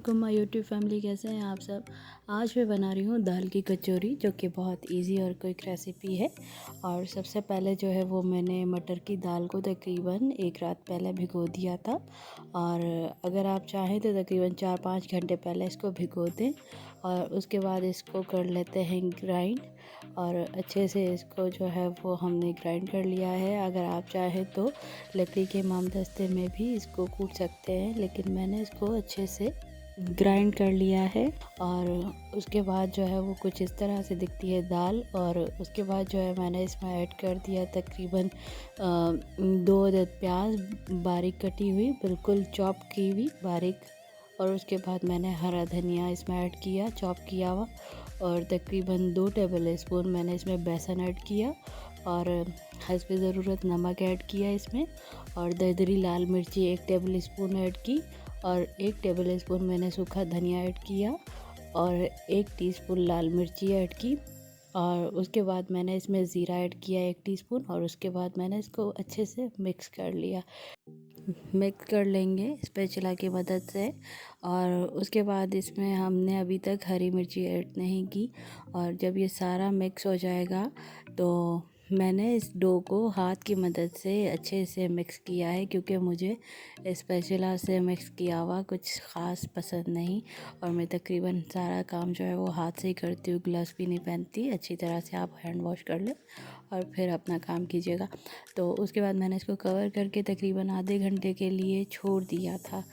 वालेकुम my YouTube family, कैसे हैं आप सब। आज मैं बना रही हूँ दाल की कचौरी, जो कि बहुत इजी और क्विक रेसिपी है। और सबसे पहले जो है वो मैंने मटर की दाल को तकरीबन एक रात पहले भिगो दिया था। और अगर आप चाहें तो तकरीबन 4-5 घंटे पहले इसको भिगो दें। और उसके बाद इसको कर लेते हैं ग्राइंड। और अच्छे से इसको जो है वो हमने ग्राइंड कर लिया है। अगर आप चाहें तो लकड़ी के इमामदस्ते में भी इसको कूट सकते हैं, लेकिन मैंने इसको अच्छे से ग्राइंड कर लिया है। और उसके बाद जो है वो कुछ इस तरह से दिखती है दाल। और उसके बाद जो है मैंने इसमें ऐड कर दिया तकरीबन 2 अदद प्याज बारीक कटी हुई, बिल्कुल चॉप की हुई बारीक। और उसके बाद मैंने हरा धनिया इसमें ऐड किया, चॉप किया हुआ। और तकरीबन 2 टेबल स्पून मैंने इसमें बेसन ऐड किया। और हस्ब ज़रूरत नमक ऐड किया इसमें। और दरदरी लाल मिर्ची 1 टेबल स्पून ऐड की। और 1 टेबल स्पून मैंने सूखा धनिया ऐड किया। और 1 टीस्पून लाल मिर्ची ऐड की। और उसके बाद मैंने इसमें ज़ीरा ऐड किया 1 टीस्पून। और उसके बाद मैंने इसको अच्छे से मिक्स कर लिया। मिक्स कर लेंगे स्पैचुला की मदद से। और उसके बाद इसमें हमने अभी तक हरी मिर्ची ऐड नहीं की। और जब ये सारा मिक्स हो जाएगा तो मैंने इस डो को हाथ की मदद से अच्छे से मिक्स किया है, क्योंकि मुझे स्पैचुला से मिक्स किया हुआ कुछ ख़ास पसंद नहीं। और मैं तकरीबन सारा काम जो है वो हाथ से ही करती हूँ, ग्लव्स भी नहीं पहनती। अच्छी तरह से आप हैंड वॉश कर लें और फिर अपना काम कीजिएगा। तो उसके बाद मैंने इसको कवर करके तकरीबन आधे घंटे के लिए छोड़ दिया था,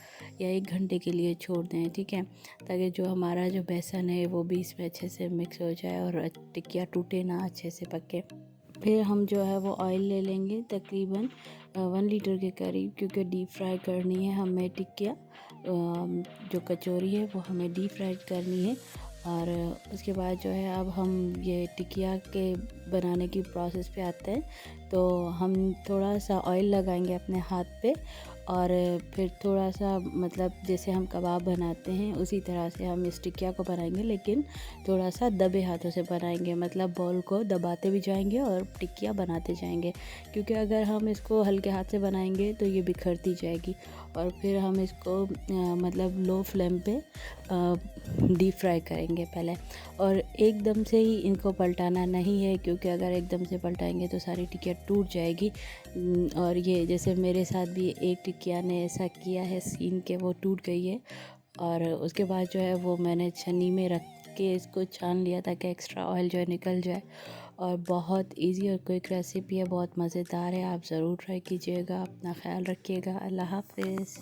या 1 घंटे के लिए छोड़ दें, ठीक है, ताकि जो हमारा जो बेसन है वो भी इसमें अच्छे से मिक्स हो जाए और टिक्कियाँ टूटे ना, अच्छे से पके। फिर हम जो है वो ऑयल ले लेंगे तकरीबन 1 लीटर के करीब, क्योंकि डीप फ्राई करनी है हमें टिक्कियाँ। जो कचौरी है वो हमें डीप फ्राई करनी है। और उसके बाद जो है अब हम ये टिकिया के बनाने की प्रोसेस पे आते हैं। तो हम थोड़ा सा ऑयल लगाएंगे अपने हाथ पे। और फिर थोड़ा सा, मतलब जैसे हम कबाब बनाते हैं उसी तरह से हम इस टिकिया को बनाएंगे, लेकिन थोड़ा सा दबे हाथों से बनाएंगे। मतलब बॉल को दबाते भी जाएंगे और टिकिया बनाते जाएंगे, क्योंकि अगर हम इसको हल्के हाथ से बनाएंगे तो ये बिखरती जाएगी। और फिर हम इसको मतलब लो फ्लेम पे डीप फ्राई करेंगे पहले। और एकदम से ही इनको पलटाना नहीं है, क्योंकि अगर एकदम से पलटाएंगे तो सारी टिकिया टूट जाएगी। और ये जैसे मेरे साथ भी एक टिकिया ने ऐसा किया है सीन के वो टूट गई है। और उसके बाद जो है वो मैंने छन्नी में रख के इसको छान लिया ताकि एक्स्ट्रा ऑयल जो है निकल जाए। और बहुत इजी और क्विक रेसिपी है, बहुत मज़ेदार है। आप ज़रूर ट्राई कीजिएगा। अपना ख्याल रखिएगा। अल्लाह हाफ़िज़।